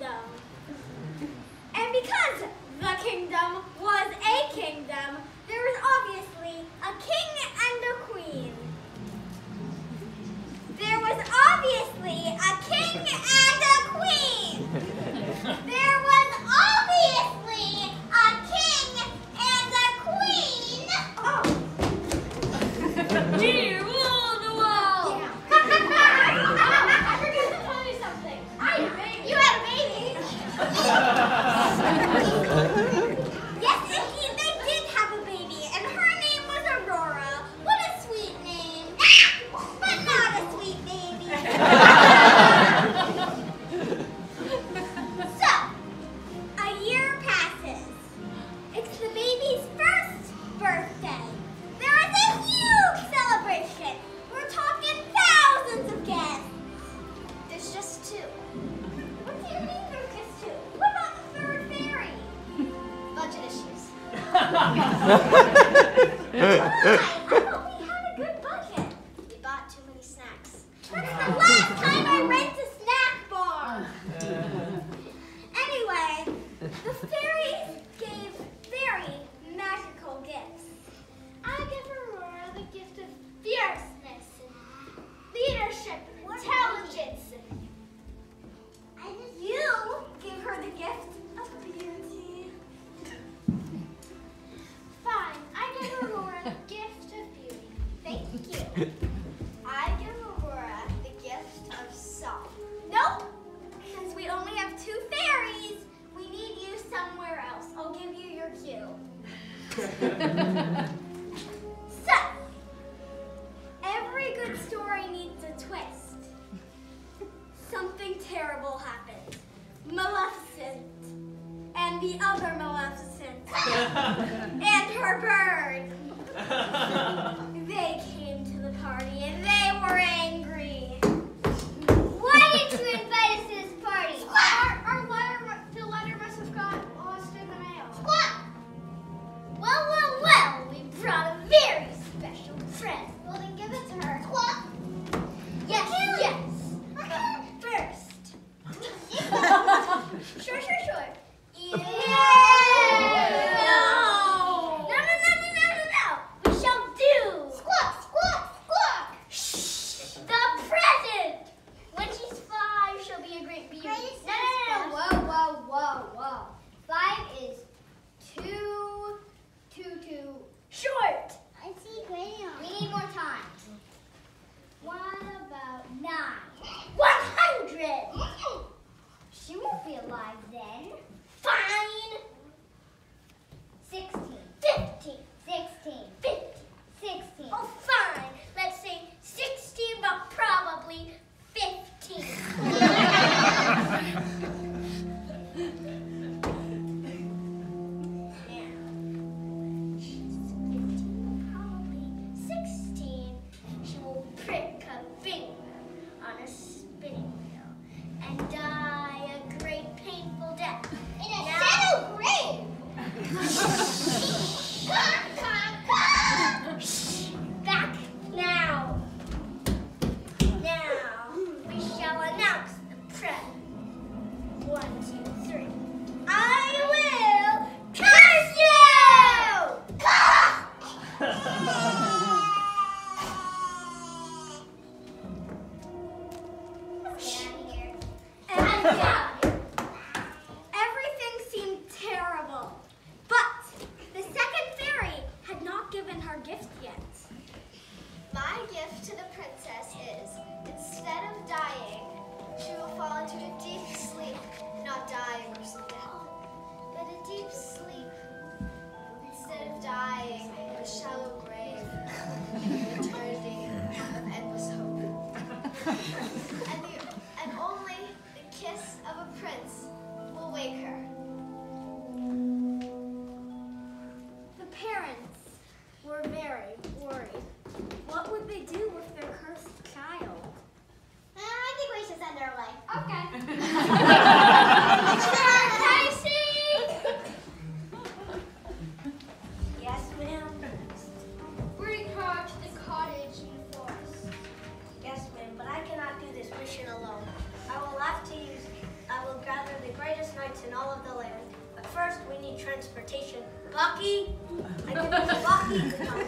kingdom. And because the kingdom was a kingdom, there was obviously a king and a queen. There was obviously a king and a queen. There was obviously a king and a queen. Oh. Dear wall to wall. Yeah. I forgot to tell you something. I had a baby. You had a baby. Yes, indeed, they did have a baby, and her name was Aurora. What a sweet name. But not a sweet baby. So, a year passes. It's the baby's first birthday. There is a huge celebration. We're talking thousands of guests. There's just two. What do you mean there's just two? What about the third fairy? Budget issues. Why? I thought we had a good budget. We bought too many snacks. That's the last time I rent a snack bar. Anyway, the fairies gave very magical gifts. I give Aurora the gift of fierceness, leadership, intelligence. You give her the gift of beauty. Fine, I give Aurora the gift of beauty. Thank you. I give Aurora the gift of song. Nope, because we only have two fairies. We need you somewhere else. I'll give you your cue. So, every good story needs a twist. Something terrible happened. Maleficent and the other Maleficent and her bird. They came to the party and they were angry. Why didn't you invite us to this party? The letter must have got lost in the mail. Squawk! Well, we brought a very special friend. Well, then give it to her. Squawk! Yes. But first. Sure. Ew. No. We shall do. Squawk. Shh. The present. When she's 5, she'll be a great beauty. No. Whoa. 5 is too short. I see crayon. We need more time. What about 9? 100. She won't be alive then. Fine. 16. 15. 16. Oh, fine. Let's say 16, but probably 15. She will prick a finger on a spinning wheel and die a great painful death. In a shallow grave! Back now. Now, we shall announce the present. 1, 2, 3. I will curse you! And everything seemed terrible. But the second fairy had not given her gift yet. My gift to the princess is, instead of dying, she will fall into a deep sleep, not dying or death, but a deep sleep. Instead of dying in a shallow grave, an eternity of endless hope. And only the kiss of a prince will wake her. The parents were very worried. What would they do with their cursed child? I think we should send her away. Okay. Yes, ma'am. Bring her to the cottage in the forest. Yes, ma'am, but I cannot do this mission alone. I will gather the great lights in all of the land. But first, we need transportation. Bucky? I can Bucky to come.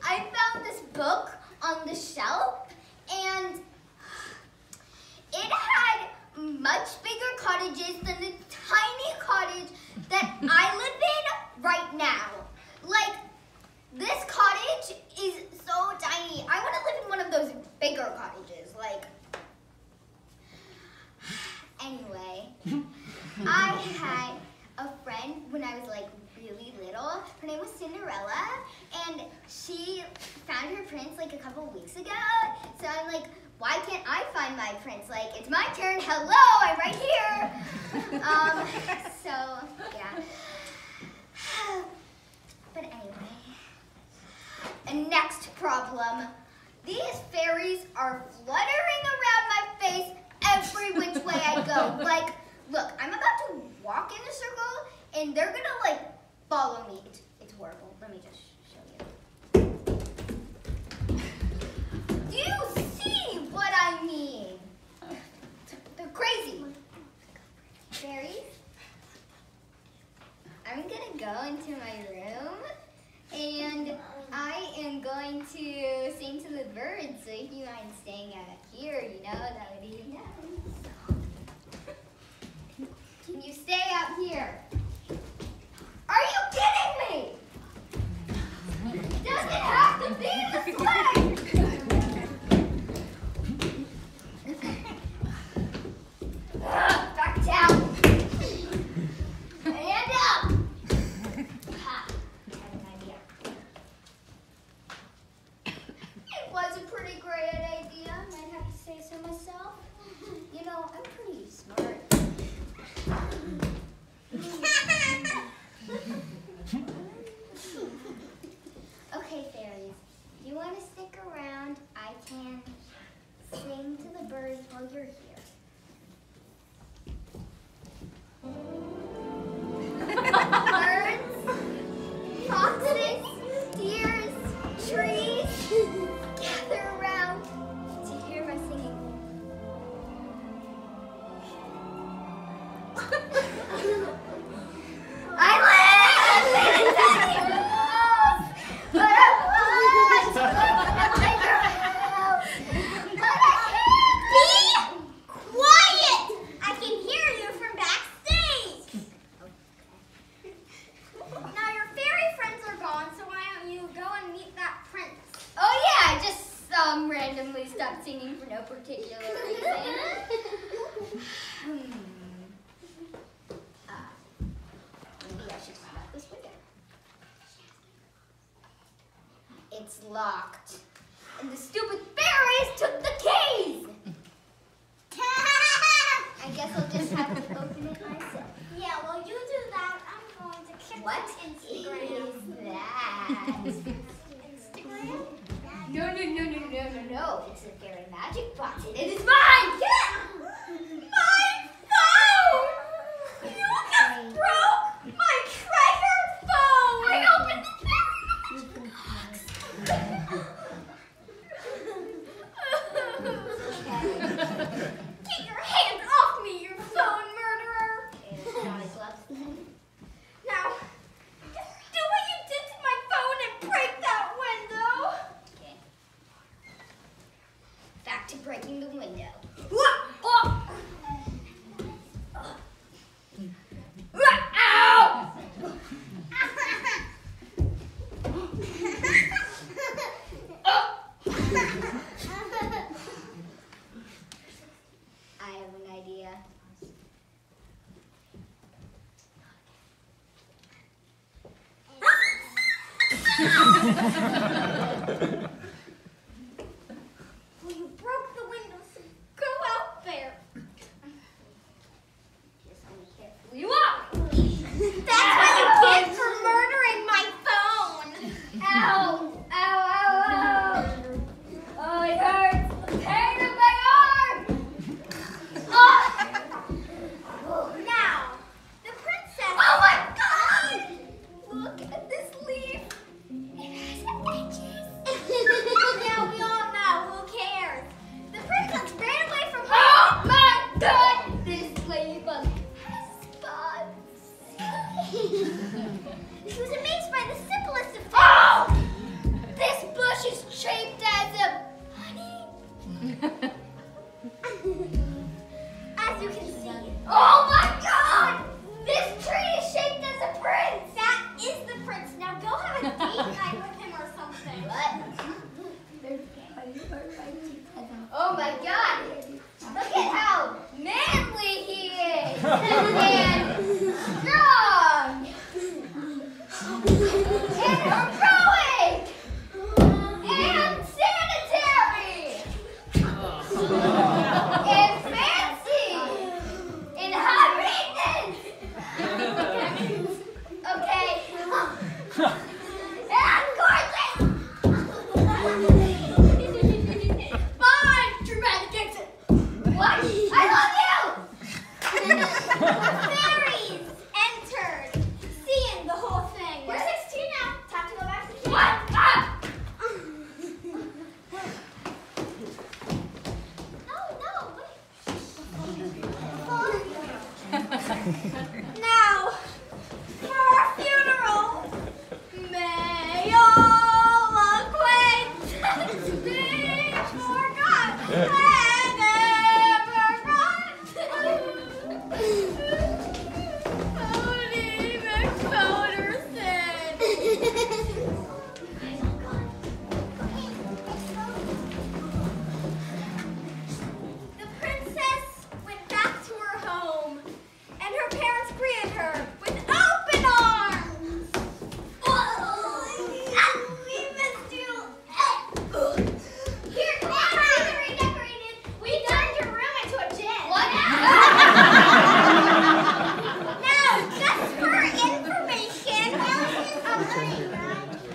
I found this book on the shelf, and it had much bigger cottages than the tiny cottage that I live in right now. Like, this cottage is so tiny. I want to live in one of those bigger cottages, like. Anyway, I had a friend when I was like really little. Her name was Cinderella, and she found her prince like a couple weeks ago. So I'm like, why can't I find my prince? Like, it's my turn. Hello, I'm right here. So yeah. But anyway, and next problem. These fairies are fluttering around my face every which way I go. Like, look, I'm about to walk in a circle, and they're gonna like follow me. It's horrible. Let me just show you. Do you see what I mean? They're crazy. Fairies, I'm gonna go into my room, and I am going to sing to the birds. So if you mind staying out here, you know, that would be nice. Can you stay out here? Are you kidding me? Does it have to be this way? Back down. And up. Ha, I have an idea. It was a pretty great idea. I might have to say so myself. You know, I'm pretty smart. Okay, fairies, if you want to stick around, I can sing to the birds while you're here. Birds, foxes, deers, trees, gather around to hear my singing. I live in a tiny house, but I want to live in a bigger house, but I can't be randomly stopped singing for no particular reason. Maybe I should climb out this window. It's locked. And the stupid fairies took the keys! I guess I'll just have to open it myself. Yeah, while you do that, I'm going to check What Instagram. is that? Instagram? No. It's a fairy magic box and it is mine! My phone! You just broke my treasure phone! I opened the fairy magic box! Get your hands off me, you phone murderer! Now, do what you did to my phone and break that window! Okay. Back to breaking the window. I have an idea. Well, you broke the window, so go out there. Just be careful. You are! That's what you get for murdering my phone! Ow! Ow! Oh, it hurts! The pain in my arm! Oh! Now, the princess... Oh my God! Look at this leaf. It has edges. Now we all know, who cares? The princess ran away from home. Oh my God! This leaf has spots. She was amazed by the simplest of things. Oh! This bush is shaped as a honey. As you can see, Oh my God! This tree is shaped as a prince. that is the prince. Now go have a date night with him or something. What? Oh my God! Look at how manly he is! And strong! And heroic! And sanitary! And fancy! And high maintenance! Okay. And gorgeous! Fine, dramatic exit. What? I love you! Fairies entered, seeing the whole thing. We're 16 now. Time to go back to the What? Ah! No. Now, for our funeral, may all acquaintances be forgot and never run. Cody McPoderson. The princess went back to her home, and her parents greeted her with open arms. We missed you. Here, come on, see the redecorated. We turned your room into a gym. What? Now, just for information,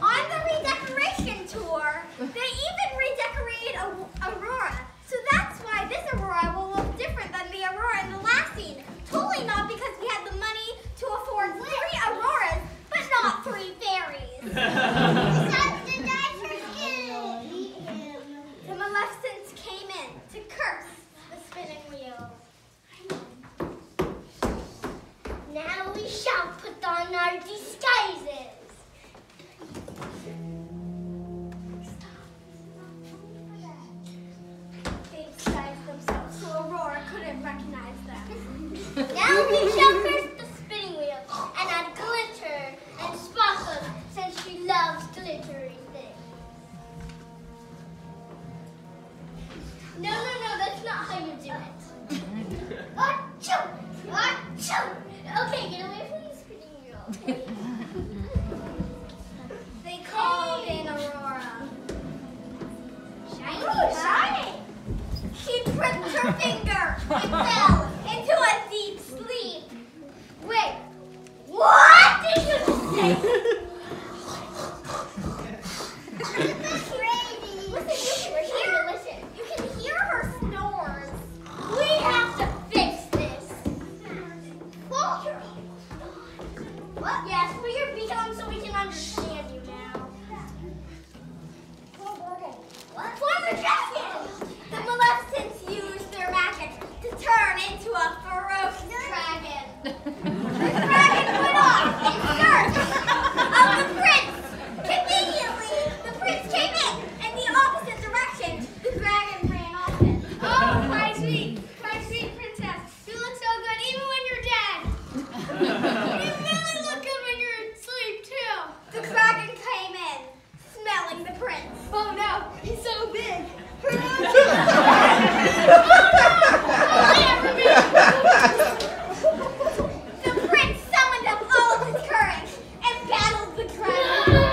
on the redecoration tour, they even redecorated Aurora. So that's why this Aurora will look different than the Aurora in the last scene. Totally not because we had the money to afford 3 Auroras, but not 3 fairies. The Maleficents came in to curse the spinning wheel. Now we shall put on our disguises. They disguised themselves so Aurora couldn't recognize them. Now we shall curse the spinning wheel and add glitter and sparkles since she loves glitter. Okay, get away from the spinning wheel. Okay? They called in Aurora. Shiny. Ooh, shiny! She pricked her finger and fell into a deep sleep. Wait, what did you say? Crazy. Listen, you can hear her snores. We have to fix this. What? Yes, put your beak on so we can understand you now. What? Former dragon! The Maleficents used their magic to turn into a ferocious dragon. The dragon went off in search of the prince. Conveniently, the prince came in the opposite direction the dragon ran off in. Oh, my sweet princess. You look so good even when you're dead. You really look good when you're asleep, too. The dragon came in, smelling the prince. Oh, no. He's so big. The prince summoned up all of his courage and battled the dragon.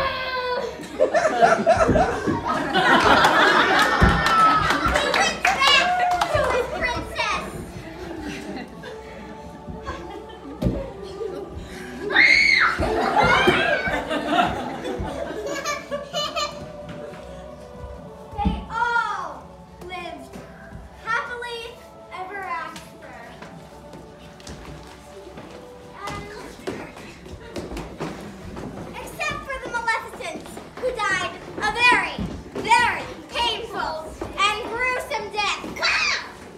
He went back to his princess. They all lived happily ever after. Except for the Maleficents, who died a very, very painful and gruesome death.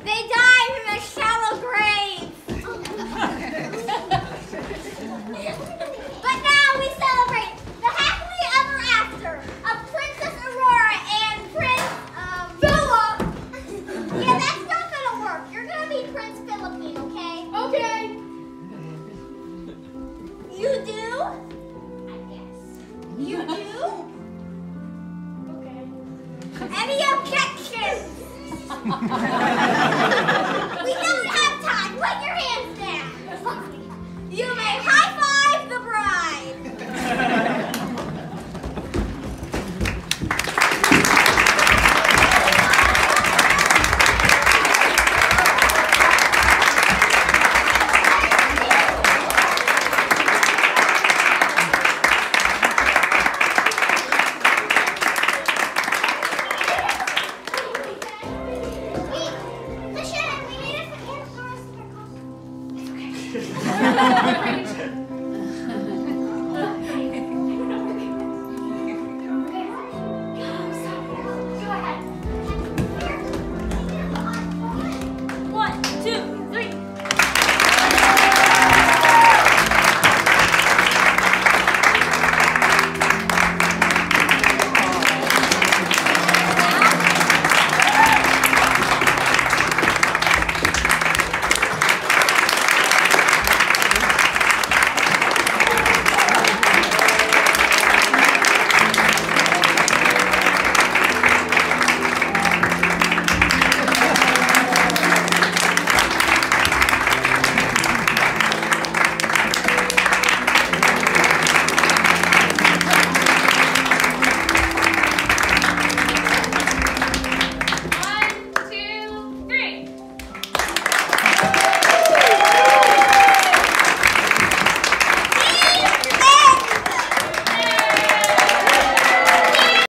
They died in a shallow grave. But now we celebrate the happily ever after of Princess Aurora and Prince Philip. Yeah, that's not gonna work. You're gonna be Prince Philippine, okay? Okay. You do? I guess. You do? Okay. Any objections? We don't have time. Put your hands